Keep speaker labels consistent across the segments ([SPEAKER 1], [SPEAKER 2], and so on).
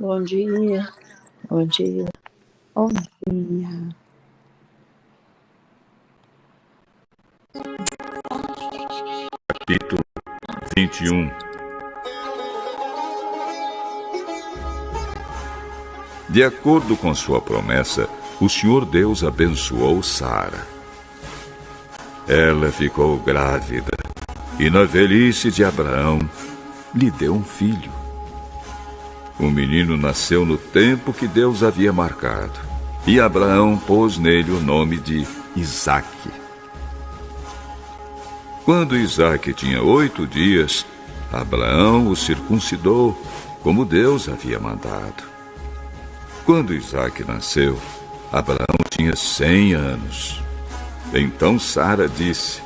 [SPEAKER 1] Bom dia, bom dia, bom dia.
[SPEAKER 2] Capítulo 21. De acordo com sua promessa, o Senhor Deus abençoou Sara. Ela ficou grávida e na velhice de Abraão lhe deu um filho. O menino nasceu no tempo que Deus havia marcado e Abraão pôs nele o nome de Isaque. Quando Isaque tinha 8 dias, Abraão o circuncidou, como Deus havia mandado. Quando Isaque nasceu, Abraão tinha 100 anos. Então Sara disse: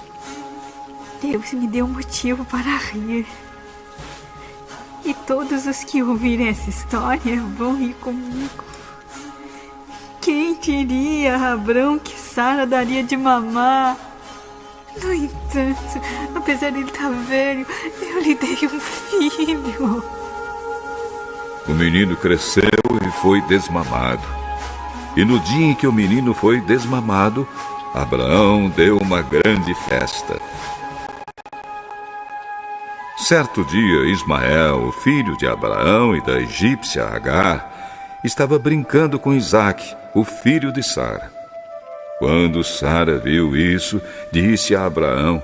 [SPEAKER 3] Deus me deu motivo para rir. E todos os que ouvirem essa história vão rir comigo. Quem diria a Abraão que Sara daria de mamar? No entanto, apesar de ele estar velho, eu lhe dei um filho.
[SPEAKER 2] O menino cresceu e foi desmamado. E no dia em que o menino foi desmamado, Abraão deu uma grande festa. Certo dia, Ismael, o filho de Abraão e da egípcia Agar, estava brincando com Isaque, o filho de Sara. Quando Sara viu isso, disse a Abraão: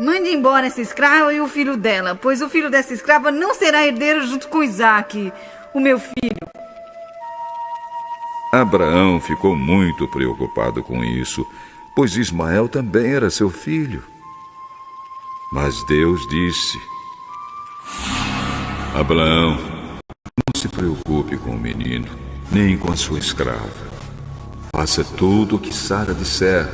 [SPEAKER 4] Mande embora essa escrava e o filho dela, pois o filho dessa escrava não será herdeiro junto com Isaque, o meu filho.
[SPEAKER 2] Abraão ficou muito preocupado com isso, pois Ismael também era seu filho. Mas Deus disse: Abraão, não se preocupe com o menino, nem com a sua escrava. Faça tudo o que Sara disser,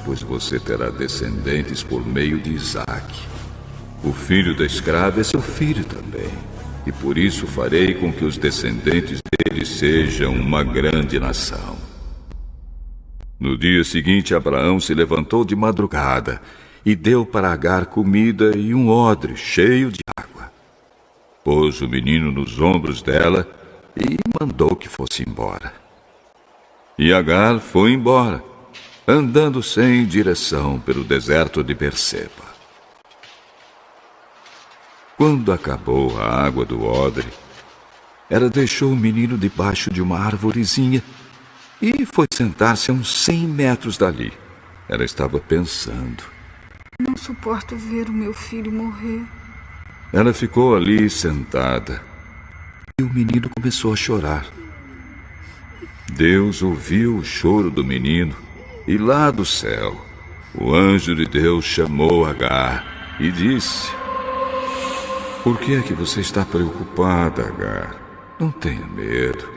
[SPEAKER 2] pois você terá descendentes por meio de Isaque. O filho da escrava é seu filho também, e por isso farei com que os descendentes dele sejam uma grande nação. No dia seguinte, Abraão se levantou de madrugada e deu para Agar comida e um odre cheio de água. Pôs o menino nos ombros dela e mandou que fosse embora. E Agar foi embora, andando sem direção pelo deserto de Berseba. Quando acabou a água do odre, ela deixou o menino debaixo de uma arvorezinha e foi sentar-se a uns 100 metros dali. Ela estava pensando.
[SPEAKER 3] Não suporto ver o meu filho morrer.
[SPEAKER 2] Ela ficou ali sentada e o menino começou a chorar. Deus ouviu o choro do menino e lá do céu, o anjo de Deus chamou Agar e disse: Por que é que você está preocupada, Agar? Não tenha medo,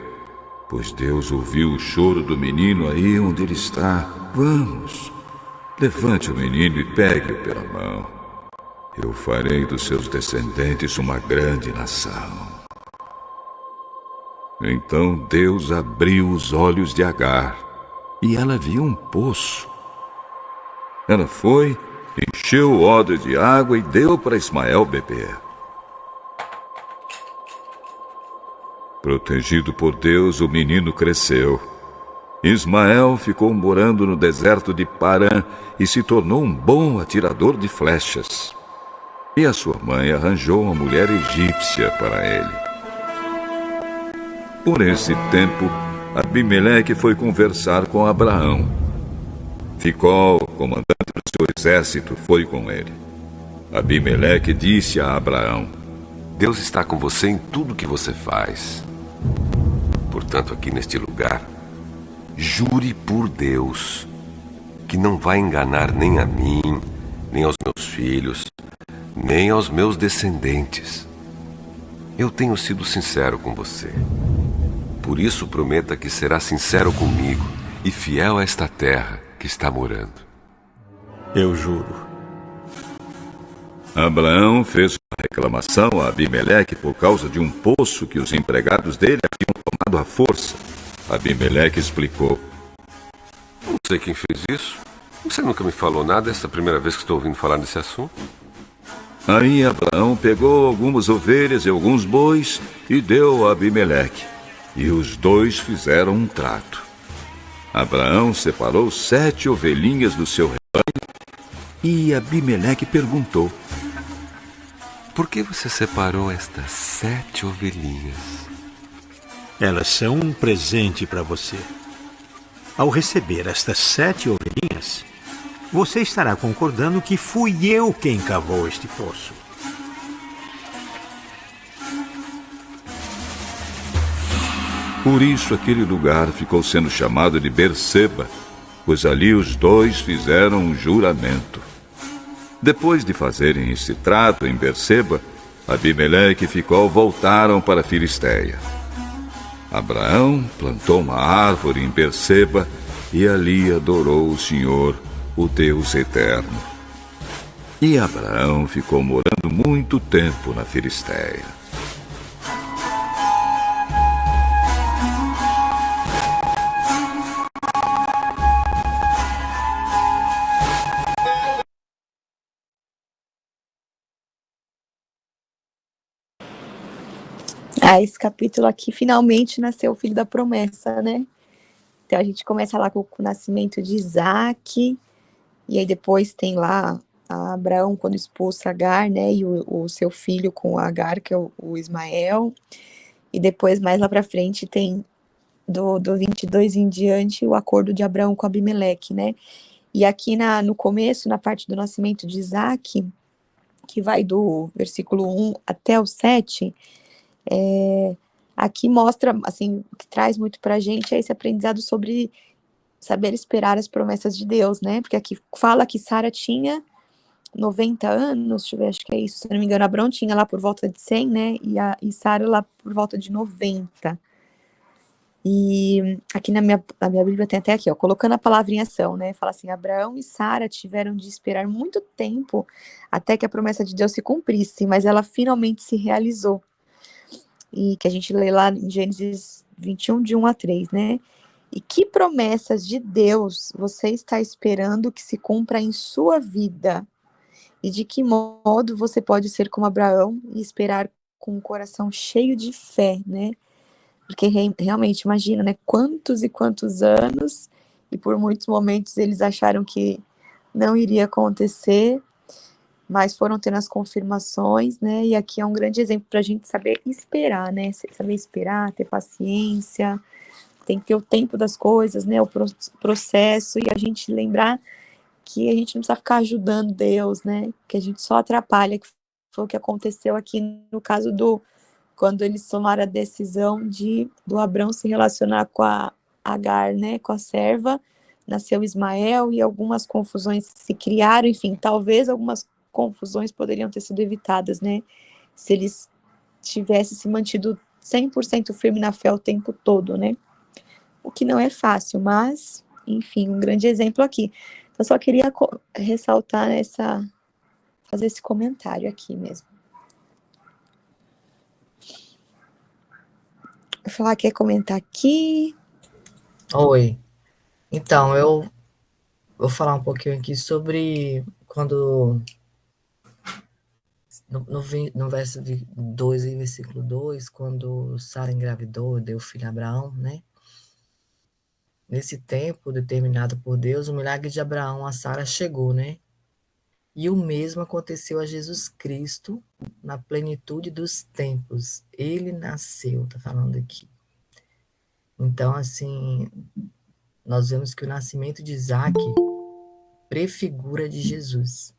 [SPEAKER 2] pois Deus ouviu o choro do menino aí onde ele está. Vamos, levante o menino e pegue-o pela mão. Eu farei dos seus descendentes uma grande nação. Então Deus abriu os olhos de Agar e ela viu um poço. Ela foi, encheu o odre de água e deu para Ismael beber. Protegido por Deus, o menino cresceu. Ismael ficou morando no deserto de Parã e se tornou um bom atirador de flechas. E a sua mãe arranjou uma mulher egípcia para ele. Por esse tempo, Abimeleque foi conversar com Abraão. Ficol, comandante do seu exército, foi com ele. Abimeleque disse a Abraão:
[SPEAKER 5] Deus está com você em tudo que você faz. Portanto, aqui neste lugar, jure por Deus que não vai enganar nem a mim, nem aos meus filhos, nem aos meus descendentes. Eu tenho sido sincero com você. Por isso, prometa que será sincero comigo e fiel a esta terra que está morando.
[SPEAKER 6] Eu juro.
[SPEAKER 2] Abraão fez uma reclamação a Abimeleque por causa de um poço que os empregados dele haviam tomado à força. Abimeleque explicou:
[SPEAKER 5] Não sei quem fez isso. Você nunca me falou nada, essa é a primeira vez que estou ouvindo falar desse assunto.
[SPEAKER 2] Aí Abraão pegou algumas ovelhas e alguns bois e deu a Abimeleque. E os dois fizeram um trato. Abraão separou 7 ovelhinhas do seu rebanho e Abimeleque perguntou:
[SPEAKER 5] Por que você separou estas 7 ovelhinhas?
[SPEAKER 6] Elas são um presente para você. Ao receber estas 7 ovelhinhas, você estará concordando que fui eu quem cavou este poço.
[SPEAKER 2] Por isso aquele lugar ficou sendo chamado de Berseba, pois ali os dois fizeram um juramento. Depois de fazerem esse trato em Berseba, Abimeleque e Ficol voltaram para a Filisteia. Abraão plantou uma árvore em Berseba e ali adorou o Senhor, o Deus eterno. E Abraão ficou morando muito tempo na Filisteia.
[SPEAKER 1] Esse capítulo aqui, finalmente nasceu o filho da promessa, né? Então a gente começa lá com o nascimento de Isaac, e aí depois tem lá a Abraão quando expulsa Agar, né? E o seu filho com Agar, que é o Ismael. E depois, mais lá pra frente, tem do 22 em diante, o acordo de Abraão com Abimeleque, né? E aqui no começo, na parte do nascimento de Isaac, que vai do versículo 1 até o 7, aqui mostra, assim, o que traz muito pra gente é esse aprendizado sobre saber esperar as promessas de Deus, né? Porque aqui fala que Sara tinha 90 anos, deixa eu ver, acho que é isso, se não me engano, Abraão tinha lá por volta de 100, né? E Sara lá por volta de 90. E aqui na minha Bíblia tem até aqui, ó, colocando a palavra em ação, né? Fala assim: Abraão e Sara tiveram de esperar muito tempo até que a promessa de Deus se cumprisse, mas ela finalmente se realizou. E que a gente lê lá em Gênesis 21, de 1 a 3, né? E que promessas de Deus você está esperando que se cumpra em sua vida? E de que modo você pode ser como Abraão e esperar com o coração cheio de fé, né? Porque realmente, imagina, né? Quantos e quantos anos, e por muitos momentos eles acharam que não iria acontecer, mas foram tendo as confirmações, né? E aqui é um grande exemplo para a gente saber esperar, né? Saber esperar, ter paciência, tem que ter o tempo das coisas, né? O processo, e a gente lembrar que a gente não precisa ficar ajudando Deus, né? Que a gente só atrapalha, que foi o que aconteceu aqui no caso quando eles tomaram a decisão do Abrão se relacionar com a Agar, né? Com a serva, nasceu Ismael e algumas confusões se criaram, enfim, talvez algumas confusões poderiam ter sido evitadas, né? Se eles tivessem se mantido 100% firme na fé o tempo todo, né? O que não é fácil, mas, enfim, um grande exemplo aqui. Então, só queria ressaltar fazer esse comentário aqui mesmo. Vou falar, quer comentar aqui?
[SPEAKER 7] Oi. Então, eu vou falar um pouquinho aqui sobre quando, no verso 2 e versículo 2, quando Sara engravidou e deu filho a Abraão, né? Nesse tempo determinado por Deus, o milagre de Abraão a Sara chegou, né? E o mesmo aconteceu a Jesus Cristo na plenitude dos tempos. Ele nasceu, tá falando aqui. Então, assim, nós vemos que o nascimento de Isaac prefigura de Jesus.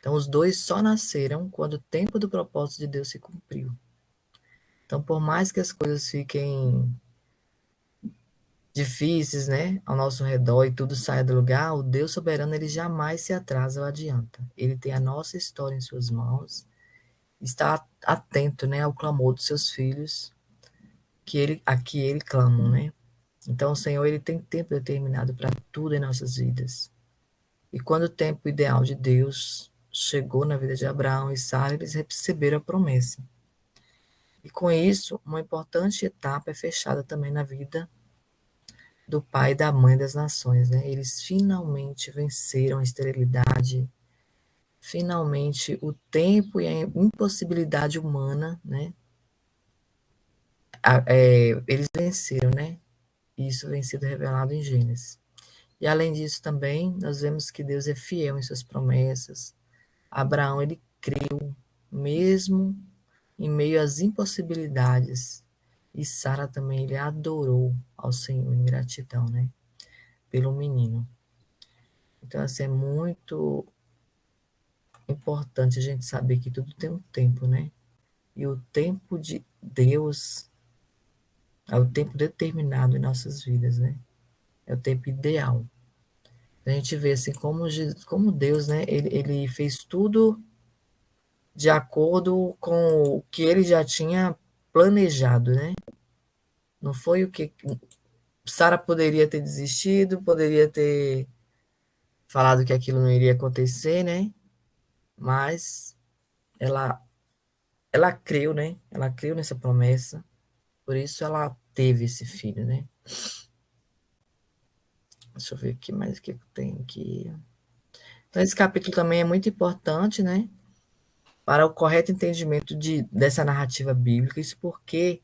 [SPEAKER 7] Então, os dois só nasceram quando o tempo do propósito de Deus se cumpriu. Então, por mais que as coisas fiquem difíceis, né, ao nosso redor e tudo saia do lugar, o Deus soberano, ele jamais se atrasa ou adianta. Ele tem a nossa história em suas mãos, está atento, né, ao clamor dos seus filhos, a que ele clamam, né? Então, o Senhor, ele tem tempo determinado para tudo em nossas vidas. E quando o tempo ideal de Deus chegou na vida de Abraão e Sara, eles receberam a promessa. E com isso, uma importante etapa é fechada também na vida do pai e da mãe das nações, né? Eles finalmente venceram a esterilidade, finalmente o tempo e a impossibilidade humana, né? Eles venceram, né? E isso vem sido revelado em Gênesis. E além disso também, nós vemos que Deus é fiel em suas promessas. Abraão, ele creu, mesmo em meio às impossibilidades. E Sara também, ele adorou ao Senhor em gratidão, né? Pelo menino. Então, assim, é muito importante a gente saber que tudo tem um tempo, né? E o tempo de Deus é o tempo determinado em nossas vidas, né? É o tempo ideal. A gente vê assim como Deus, né? Ele fez tudo de acordo com o que ele já tinha planejado, né? Não foi o que Sara poderia ter desistido, poderia ter falado que aquilo não iria acontecer, né? Mas ela ela creu, né? Ela creu nessa promessa, por isso ela teve esse filho, né? Deixa eu ver aqui mais o que tem aqui. Então, esse capítulo também é muito importante, né? Para o correto entendimento dessa narrativa bíblica, isso porque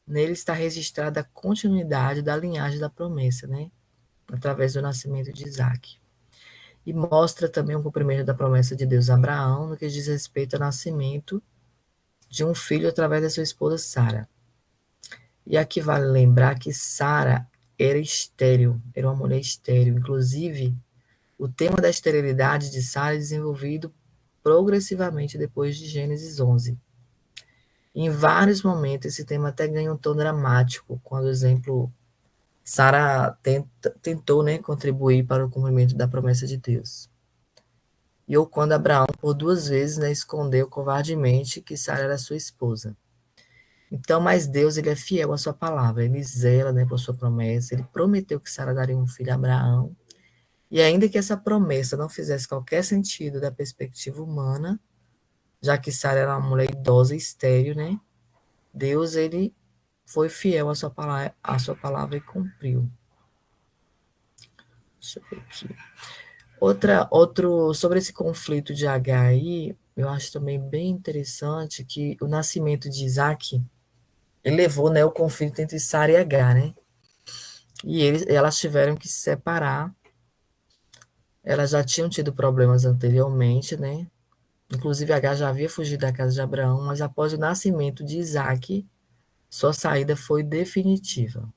[SPEAKER 7] nele está registrada a continuidade da linhagem da promessa, né? Através do nascimento de Isaac. E mostra também o cumprimento da promessa de Deus a Abraão no que diz respeito ao nascimento de um filho através da sua esposa Sara. E aqui vale lembrar que Sara era estéril, era uma mulher estéril. Inclusive, o tema da esterilidade de Sara é desenvolvido progressivamente depois de Gênesis 11. Em vários momentos, esse tema até ganha um tom dramático, quando, exemplo, Sara tentou, né, contribuir para o cumprimento da promessa de Deus. E ou quando Abraão, por 2 vezes, né, escondeu covardemente que Sara era sua esposa. Então, mas Deus, ele é fiel à sua palavra, ele zela, né, por sua promessa, ele prometeu que Sara daria um filho a Abraão, e ainda que essa promessa não fizesse qualquer sentido da perspectiva humana, já que Sara era uma mulher idosa e estéril, né, Deus, ele foi fiel à sua palavra e cumpriu. Deixa eu ver aqui. Sobre esse conflito de Agar aí, eu acho também bem interessante que o nascimento de Isaac elevou, né, o conflito entre Sara e Agar, né? E elas tiveram que se separar. Elas já tinham tido problemas anteriormente, né? Inclusive, Agar já havia fugido da casa de Abraão, mas após o nascimento de Isaac, sua saída foi definitiva.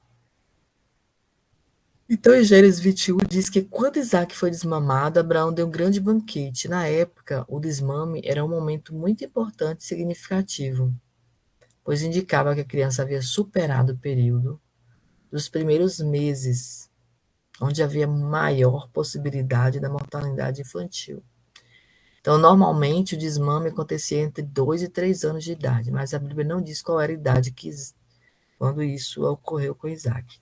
[SPEAKER 7] Então, em Gênesis 21 diz que quando Isaac foi desmamado, Abraão deu um grande banquete. Na época, o desmame era um momento muito importante e significativo, pois indicava que a criança havia superado o período dos primeiros meses, onde havia maior possibilidade da mortalidade infantil. Então, normalmente, o desmame acontecia entre 2 e 3 anos de idade, mas a Bíblia não diz qual era a idade quando isso ocorreu com Isaac.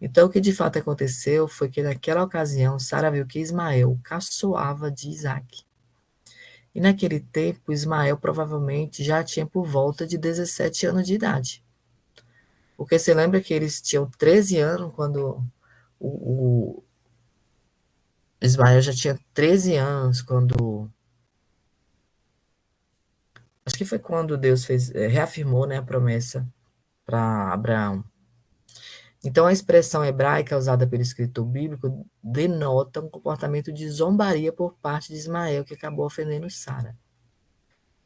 [SPEAKER 7] Então, o que de fato aconteceu foi que naquela ocasião, Sara viu que Ismael caçoava de Isaac. E naquele tempo, Ismael provavelmente já tinha por volta de 17 anos de idade. Porque você lembra que eles tinham 13 anos quando o Ismael já tinha 13 anos quando... Acho que foi quando Deus reafirmou, né, a promessa para Abraão. Então, a expressão hebraica usada pelo escritor bíblico denota um comportamento de zombaria por parte de Ismael, que acabou ofendendo Sara.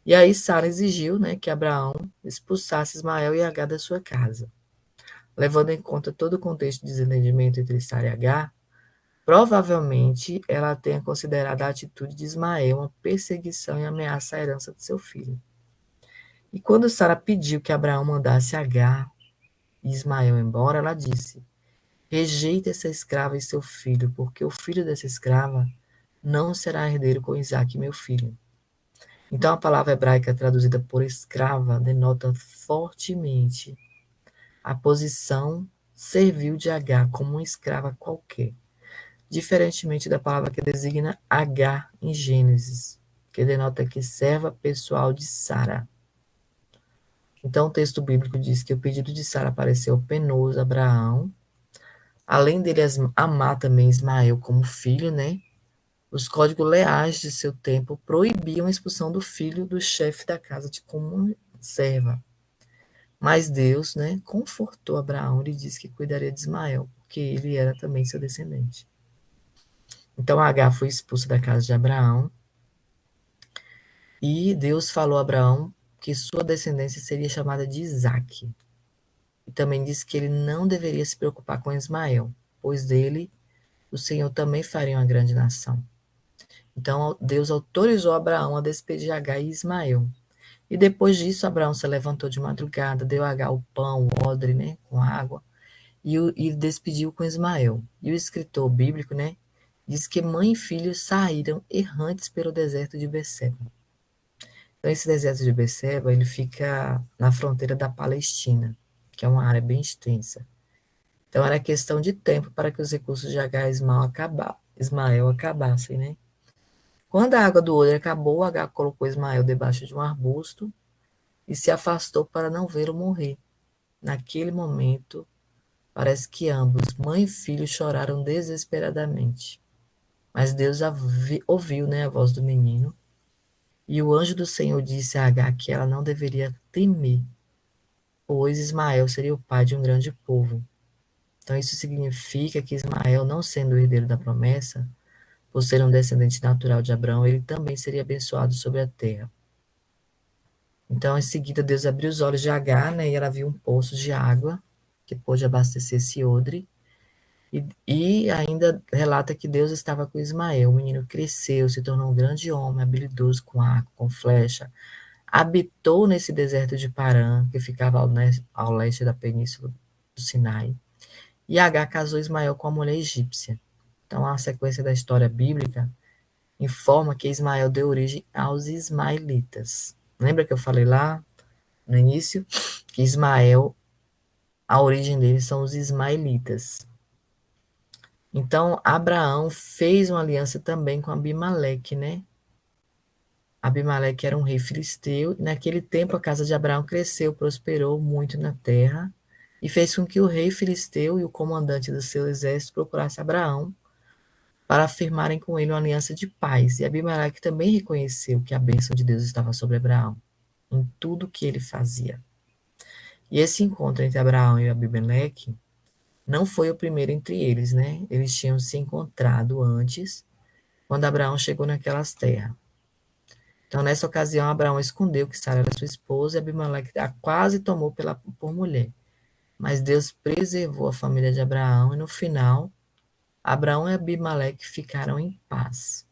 [SPEAKER 7] E aí, Sara exigiu, né, que Abraão expulsasse Ismael e Agar da sua casa. Levando em conta todo o contexto de desentendimento entre Sara e Agar, provavelmente ela tenha considerado a atitude de Ismael uma perseguição e ameaça à herança de seu filho. E quando Sara pediu que Abraão mandasse Agar e Ismael embora, ela disse: rejeite essa escrava e seu filho, porque o filho dessa escrava não será herdeiro com Isaque, meu filho. Então, a palavra hebraica traduzida por escrava denota fortemente a posição servil de Agar como uma escrava qualquer, diferentemente da palavra que designa Agar em Gênesis, que denota que serva pessoal de Sara. Então, o texto bíblico diz que o pedido de Sara pareceu penoso a Abraão, além dele amar também Ismael como filho, né? Os códigos leais de seu tempo proibiam a expulsão do filho do chefe da casa de como serva. Mas Deus, né, confortou Abraão e disse que cuidaria de Ismael, porque ele era também seu descendente. Então Agar foi expulsa da casa de Abraão e Deus falou a Abraão que sua descendência seria chamada de Isaque. E também disse que ele não deveria se preocupar com Ismael, pois dele o Senhor também faria uma grande nação. Então Deus autorizou Abraão a despedir Agar e Ismael. E depois disso, Abraão se levantou de madrugada, deu a Agar o pão, o odre, né, com água, e despediu com Ismael. E o escritor bíblico, né, diz que mãe e filho saíram errantes pelo deserto de Beceba. Então, esse deserto de Beceba, ele fica na fronteira da Palestina, que é uma área bem extensa. Então, era questão de tempo para que os recursos de Agar e Ismael acabassem, né? Quando a água do odre acabou, Agar colocou Ismael debaixo de um arbusto e se afastou para não vê-lo morrer. Naquele momento, parece que ambos, mãe e filho, choraram desesperadamente. Mas Deus ouviu, né, a voz do menino, e o anjo do Senhor disse a Agar que ela não deveria temer, pois Ismael seria o pai de um grande povo. Então isso significa que Ismael, não sendo o herdeiro da promessa, por ser um descendente natural de Abraão, ele também seria abençoado sobre a terra. Então, em seguida, Deus abriu os olhos de Agar, né, e ela viu um poço de água que pôde abastecer esse odre. E ainda relata que Deus estava com Ismael. O menino cresceu, se tornou um grande homem, habilidoso com arco, com flecha. Habitou nesse deserto de Parã, que ficava ao leste da península do Sinai. E Agar casou Ismael com a mulher egípcia. Então, a sequência da história bíblica informa que Ismael deu origem aos ismaelitas. Lembra que eu falei lá no início que Ismael, a origem deles são os ismaelitas. Então, Abraão fez uma aliança também com Abimeleque, né? Abimeleque era um rei filisteu, e naquele tempo a casa de Abraão cresceu, prosperou muito na terra, e fez com que o rei filisteu e o comandante do seu exército procurasse Abraão para firmarem com ele uma aliança de paz. E Abimeleque também reconheceu que a bênção de Deus estava sobre Abraão, em tudo que ele fazia. E esse encontro entre Abraão e Abimeleque não foi o primeiro entre eles, né? Eles tinham se encontrado antes, quando Abraão chegou naquelas terras. Então, nessa ocasião, Abraão escondeu que Sara era sua esposa e Abimeleque a quase tomou por mulher. Mas Deus preservou a família de Abraão e, no final, Abraão e Abimeleque ficaram em paz.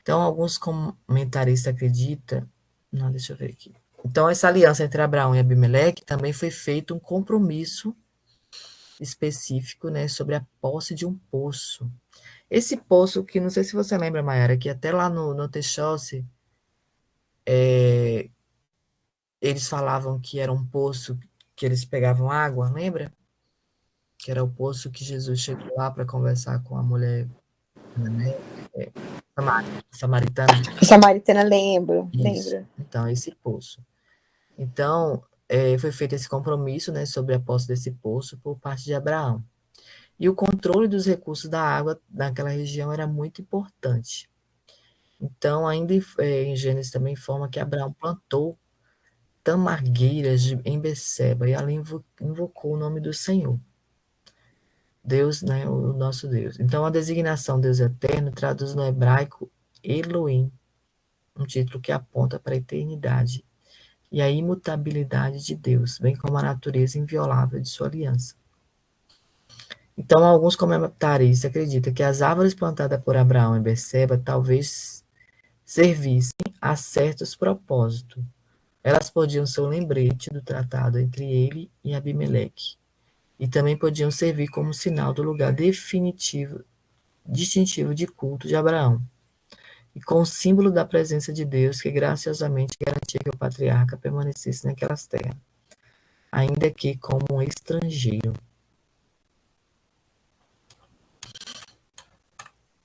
[SPEAKER 7] Então, alguns comentaristas acreditam... Não, deixa eu ver aqui. Então, essa aliança entre Abraão e Abimeleque também foi feito um compromisso específico, né, sobre a posse de um poço. Esse poço, que não sei se você lembra, Mayara, que até lá no Texosse, eles falavam que era um poço que eles pegavam água, lembra? Que era o poço que Jesus chegou lá para conversar com a mulher, né, samaritana.
[SPEAKER 1] Samaritana, lembro.
[SPEAKER 7] Então, esse poço. Então, foi feito esse compromisso, né, sobre a posse desse poço por parte de Abraão. E o controle dos recursos da água naquela região era muito importante. Então, ainda em Gênesis também informa que Abraão plantou tamargueiras em Beceba e ali invocou o nome do Senhor. Deus, né, o nosso Deus. Então, a designação Deus Eterno traduz no hebraico Elohim, um título que aponta para a eternidade e a imutabilidade de Deus, bem como a natureza inviolável de sua aliança. Então, alguns comentaristas acreditam que as árvores plantadas por Abraão em Beceba talvez servissem a certos propósitos. Elas podiam ser um lembrete do tratado entre ele e Abimeleque, e também podiam servir como sinal do lugar distintivo de culto de Abraão, e com o símbolo da presença de Deus que graciosamente garantia que o patriarca permanecesse naquelas terras, ainda que como um estrangeiro.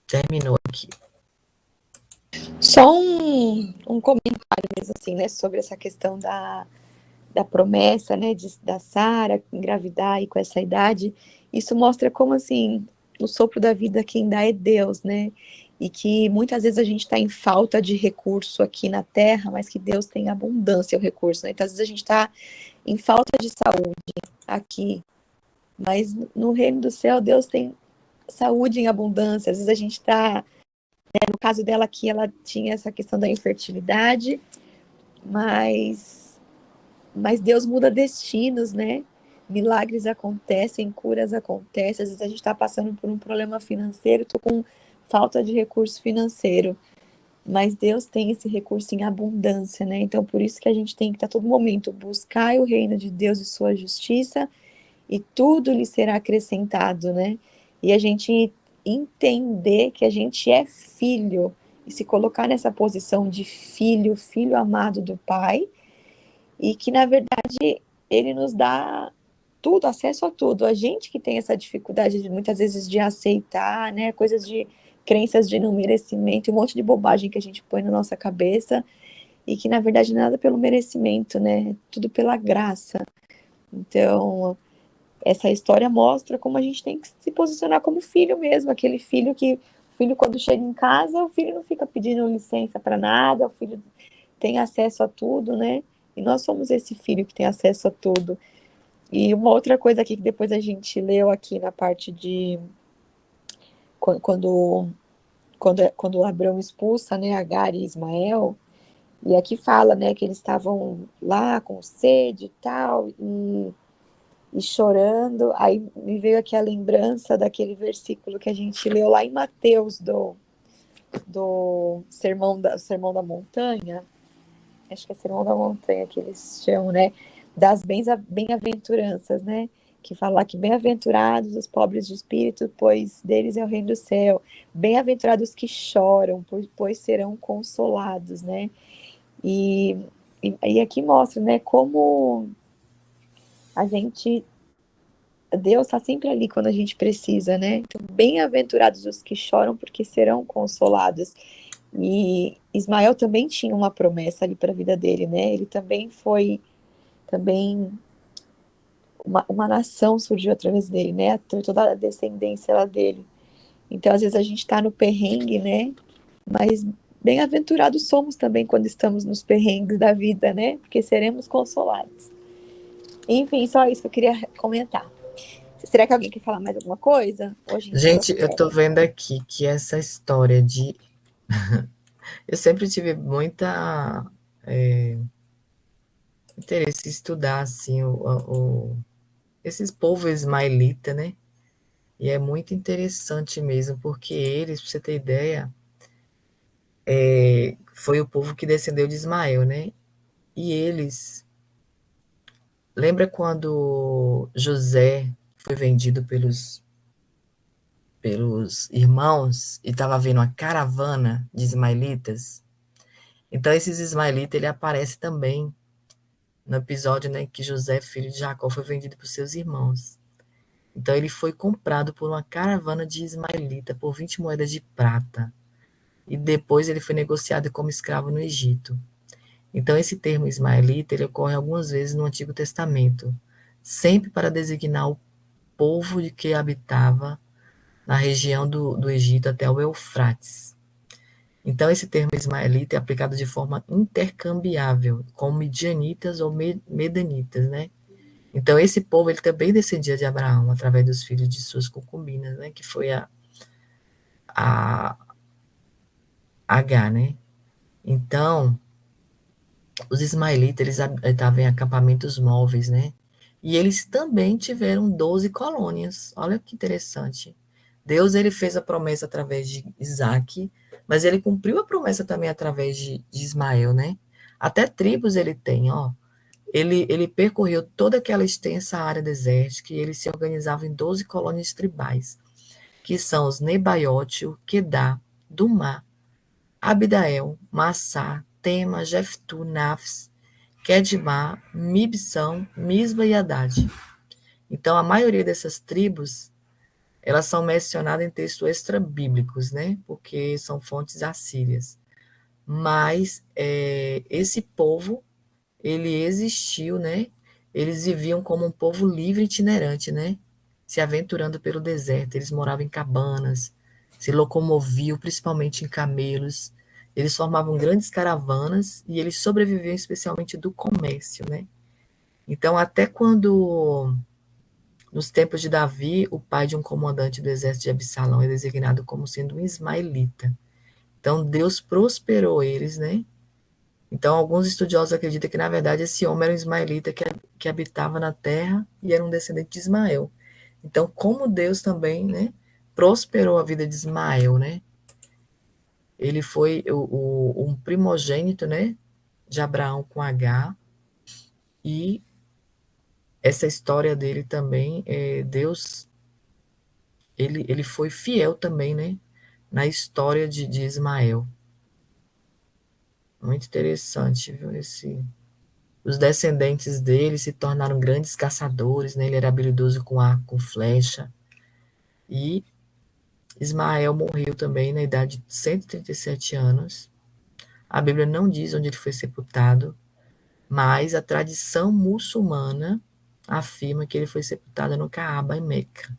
[SPEAKER 7] Terminou aqui.
[SPEAKER 1] Só um comentário mesmo, assim, né, sobre essa questão da promessa, né, da Sara engravidar e com essa idade. Isso mostra como, assim, o sopro da vida quem dá é Deus, né? e que muitas vezes a gente está em falta de recurso aqui na Terra, mas que Deus tem abundância o recurso, né? Então, às vezes a gente está em falta de saúde aqui, mas no reino do céu Deus tem saúde em abundância. Às vezes a gente está, no caso dela aqui, ela tinha essa questão da infertilidade, mas Deus muda destinos, né? Milagres acontecem, curas acontecem. Às vezes a gente está passando por um problema financeiro, estou com falta de recurso financeiro, mas Deus tem esse recurso em abundância, né? Então, por isso que a gente tem que, a todo momento, buscar o reino de Deus e sua justiça, e tudo lhe será acrescentado, né? E a gente entender que a gente é filho, e se colocar nessa posição de filho, filho amado do Pai, e que, na verdade, ele nos dá tudo, acesso a tudo. A gente que tem essa dificuldade, muitas vezes, de aceitar, né? Coisas de crenças de não merecimento, um monte de bobagem que a gente põe na nossa cabeça, e que, na verdade, nada pelo merecimento, né? Tudo pela graça. Então, essa história mostra como a gente tem que se posicionar como filho mesmo, aquele filho que, o filho quando chega em casa, o filho não fica pedindo licença para nada, o filho tem acesso a tudo, né? E nós somos esse filho que tem acesso a tudo. E uma outra coisa aqui que depois a gente leu aqui na parte de quando Abraão expulsa, né, Agar e Ismael, e aqui fala, né, que eles estavam lá com sede e tal, e chorando. Aí me veio aqui a lembrança daquele versículo que a gente leu lá em Mateus, do Sermão da Montanha, acho que é Sermão da Montanha que eles chamam, né, das bem-aventuranças, né, que fala que bem-aventurados os pobres de espírito, pois deles é o reino do céu, bem-aventurados que choram, pois serão consolados, né, e aqui mostra, né, como a gente, Deus está sempre ali quando a gente precisa, né, então bem-aventurados os que choram, porque serão consolados. E Ismael também tinha uma promessa ali para a vida dele, né, ele também foi, uma nação surgiu através dele, né? Toda a descendência lá dele. Então, às vezes a gente está no perrengue, né? Mas bem-aventurados somos também quando estamos nos perrengues da vida, né? Porque seremos consolados. Enfim, só isso que eu queria comentar. Será que alguém quer falar mais alguma coisa?
[SPEAKER 7] Gente, eu tô vendo aqui que essa história de... Eu sempre tive muita interesse em estudar, assim, esses povos ismaelita, né? E é muito interessante mesmo, porque eles, para você ter ideia, foi o povo que descendeu de Ismael, né? E eles... Lembra quando José foi vendido pelos irmãos e estava vendo uma caravana de ismaelitas? Então, esses ismaelitas, ele aparece também no episódio, né, que José, filho de Jacó, foi vendido por seus irmãos. Então, ele foi comprado por uma caravana de ismaelita por 20 moedas de prata. E depois ele foi negociado como escravo no Egito. Então, esse termo ismaelita, ele ocorre algumas vezes no Antigo Testamento, sempre para designar o povo de que habitava na região do Egito até o Eufrates. Então, esse termo ismaelita é aplicado de forma intercambiável, com midianitas ou medanitas, né? Então, esse povo, ele também descendia de Abraão, através dos filhos de suas concubinas, né? Que foi a Agar, né? Então, os ismaelitas, eles estavam em acampamentos móveis, né? E eles também tiveram 12 colônias. Olha que interessante. Deus, ele fez a promessa através de Isaac, mas ele cumpriu a promessa também através de Ismael, né? Até tribos ele tem, ó. Ele percorreu toda aquela extensa área desértica e ele se organizava em 12 colônias tribais, que são os Nebaiote, o Quedá, Dumá, Abidael, Massá, Tema, Jeftu, Nafs, Quedmá, Mibsão, Misba e Haddad. Então, a maioria dessas tribos, elas são mencionadas em textos extra-bíblicos, né? Porque são fontes assírias. Mas esse povo, ele existiu, né? Eles viviam como um povo livre e itinerante, né? Se aventurando pelo deserto. Eles moravam em cabanas, se locomoviam principalmente em camelos, eles formavam grandes caravanas e eles sobreviviam especialmente do comércio, né? Então, até quando, nos tempos de Davi, o pai de um comandante do exército de Absalão é designado como sendo um ismaelita. Então, Deus prosperou eles, né? Então, alguns estudiosos acreditam que, na verdade, esse homem era um ismaelita que habitava na terra e era um descendente de Ismael. Então, como Deus também, né, prosperou a vida de Ismael, né? Ele foi um primogênito, né, de Abraão com H, e essa história dele também, Deus, ele foi fiel também, né, na história de Ismael. Muito interessante, viu, os descendentes dele se tornaram grandes caçadores, né? Ele era habilidoso com arco, com flecha. E Ismael morreu também na idade de 137 anos. A Bíblia não diz onde ele foi sepultado, mas a tradição muçulmana afirma que ele foi sepultado no Caaba, em Meca.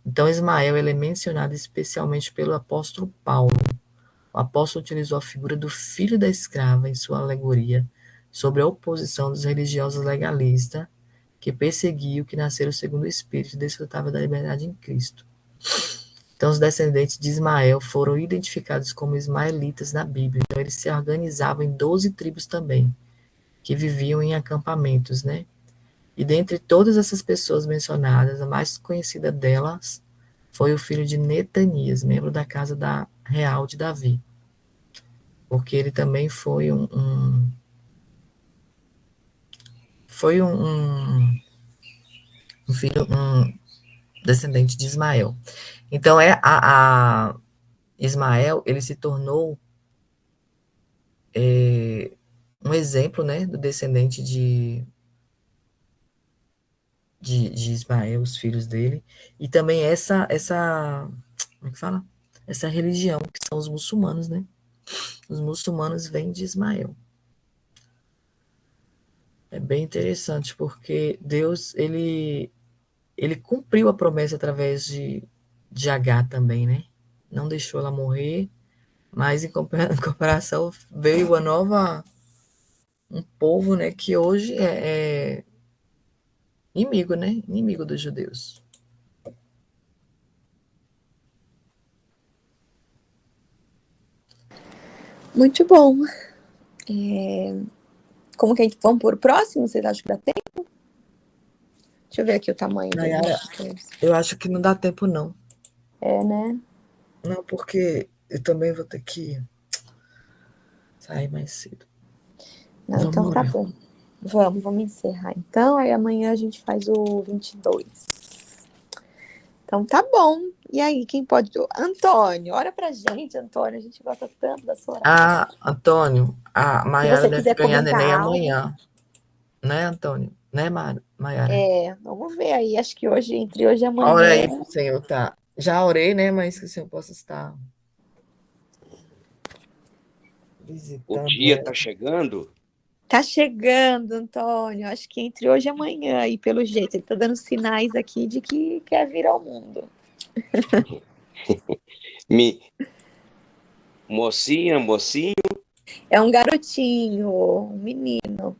[SPEAKER 7] Então, Ismael ele é mencionado especialmente pelo apóstolo Paulo. O apóstolo utilizou a figura do filho da escrava em sua alegoria sobre a oposição dos religiosos legalistas que perseguiam o que nasceram segundo o Espírito e desfrutava da liberdade em Cristo. Então, os descendentes de Ismael foram identificados como ismaelitas na Bíblia. Então, eles se organizavam em 12 tribos também, que viviam em acampamentos, né? E dentre todas essas pessoas mencionadas, a mais conhecida delas foi o filho de Netanias, membro da casa real de Davi. Porque ele também foi um filho, um descendente de Ismael. Então, Ismael, ele se tornou um exemplo, né, do descendente de Ismael, os filhos dele, e também como é que fala? Essa religião, que são os muçulmanos, né? Os muçulmanos vêm de Ismael. É bem interessante, porque Deus, ele cumpriu a promessa através de Agar também, né? Não deixou ela morrer, mas em comparação veio um povo, né, que hoje é inimigo, né? Inimigo dos judeus.
[SPEAKER 1] Muito bom. Como que a gente vamos por próximo? Vocês acham que dá tempo? Deixa eu ver aqui o tamanho.
[SPEAKER 7] Nayara, eu acho que não dá tempo, não.
[SPEAKER 1] Né?
[SPEAKER 7] Não, porque eu também vou ter que sair mais cedo.
[SPEAKER 1] Não, então tá bom. Vamos encerrar. Então, aí amanhã a gente faz o 22. Então tá bom. E aí, quem pode? Antônio, ora pra gente, Antônio. A gente gosta tanto da sua oração.
[SPEAKER 7] Antônio, a Maiara deve
[SPEAKER 1] quiser
[SPEAKER 7] ganhar
[SPEAKER 1] comentar
[SPEAKER 7] neném
[SPEAKER 1] algo.
[SPEAKER 7] amanhã. Né, Antônio? Né, Maiara?
[SPEAKER 1] Vamos ver aí. Acho que entre hoje e amanhã.
[SPEAKER 7] Ora aí pro Senhor, tá? Já orei, né? Mas que o Senhor possa estar visitando.
[SPEAKER 8] O dia tá chegando?
[SPEAKER 1] Tá chegando, Antônio. Acho que entre hoje e amanhã, aí, pelo jeito. Ele tá dando sinais aqui de que quer vir ao mundo.
[SPEAKER 8] Mocinha, mocinho?
[SPEAKER 1] É um garotinho, um menino.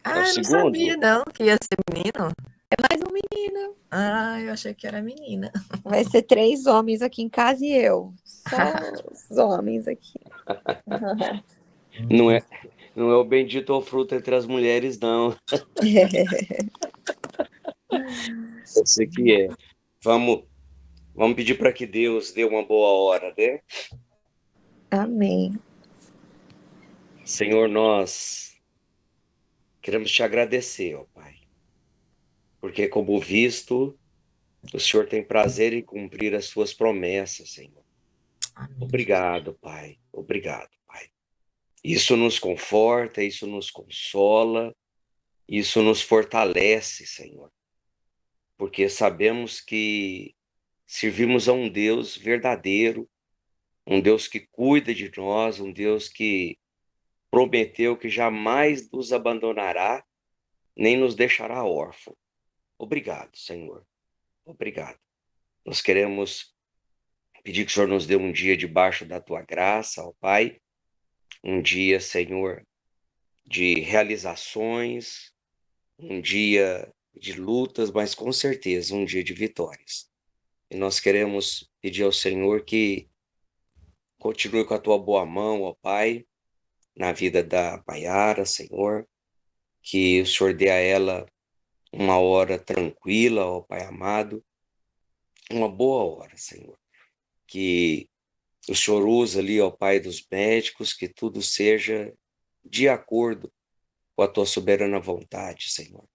[SPEAKER 7] Eu não sabia, não, que ia ser menino.
[SPEAKER 1] É mais um menino.
[SPEAKER 7] Eu achei que era menina.
[SPEAKER 1] Vai ser 3 homens aqui em casa e eu. Só os homens aqui.
[SPEAKER 8] Não é o bendito ao fruto entre as mulheres, não. Eu sei que é. Vamos pedir para que Deus dê uma boa hora, né?
[SPEAKER 1] Amém.
[SPEAKER 8] Senhor, nós queremos te agradecer, ó Pai. Porque, como visto, o Senhor tem prazer em cumprir as suas promessas, Senhor.
[SPEAKER 7] Amém.
[SPEAKER 8] Obrigado, Pai. Obrigado, Pai. Isso nos conforta, isso nos consola, isso nos fortalece, Senhor. Porque sabemos que servimos a um Deus verdadeiro, um Deus que cuida de nós, um Deus que prometeu que jamais nos abandonará, nem nos deixará órfão. Obrigado, Senhor. Obrigado. Nós queremos Pedir que o Senhor nos dê um dia debaixo da tua graça, ó Pai. Um dia, Senhor, de realizações, um dia de lutas, mas com certeza um dia de vitórias. E nós queremos pedir ao Senhor que continue com a tua boa mão, ó Pai, na vida da Maiara, Senhor, que o Senhor dê a ela uma hora tranquila, ó Pai amado, uma boa hora, Senhor. Que o Senhor usa ali, ó Pai dos médicos, que tudo seja de acordo com a tua soberana vontade, Senhor.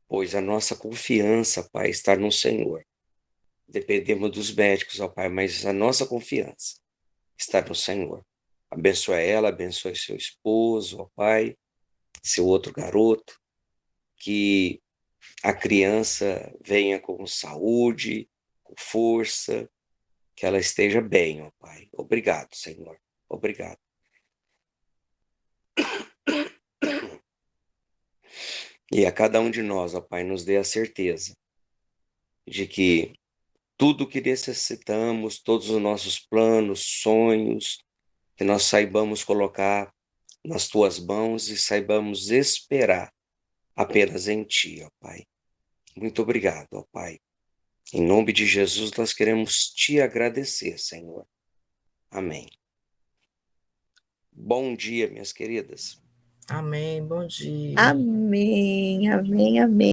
[SPEAKER 8] Pois a nossa confiança, Pai, está no Senhor. Dependemos dos médicos, ó Pai, mas a nossa confiança está no Senhor. Abençoa ela, abençoe seu esposo, ó Pai, seu outro garoto, que a criança venha com saúde, com força, que ela esteja bem, ó Pai. Obrigado, Senhor. Obrigado. E a cada um de nós, ó Pai, nos dê a certeza de que tudo que necessitamos, todos os nossos planos, sonhos, que nós saibamos colocar nas tuas mãos e saibamos esperar apenas em ti, ó Pai. Muito obrigado, ó Pai. Em nome de Jesus, nós queremos te agradecer, Senhor. Amém. Bom dia, minhas queridas.
[SPEAKER 7] Amém. Bom dia.
[SPEAKER 1] Amém, amém, amém.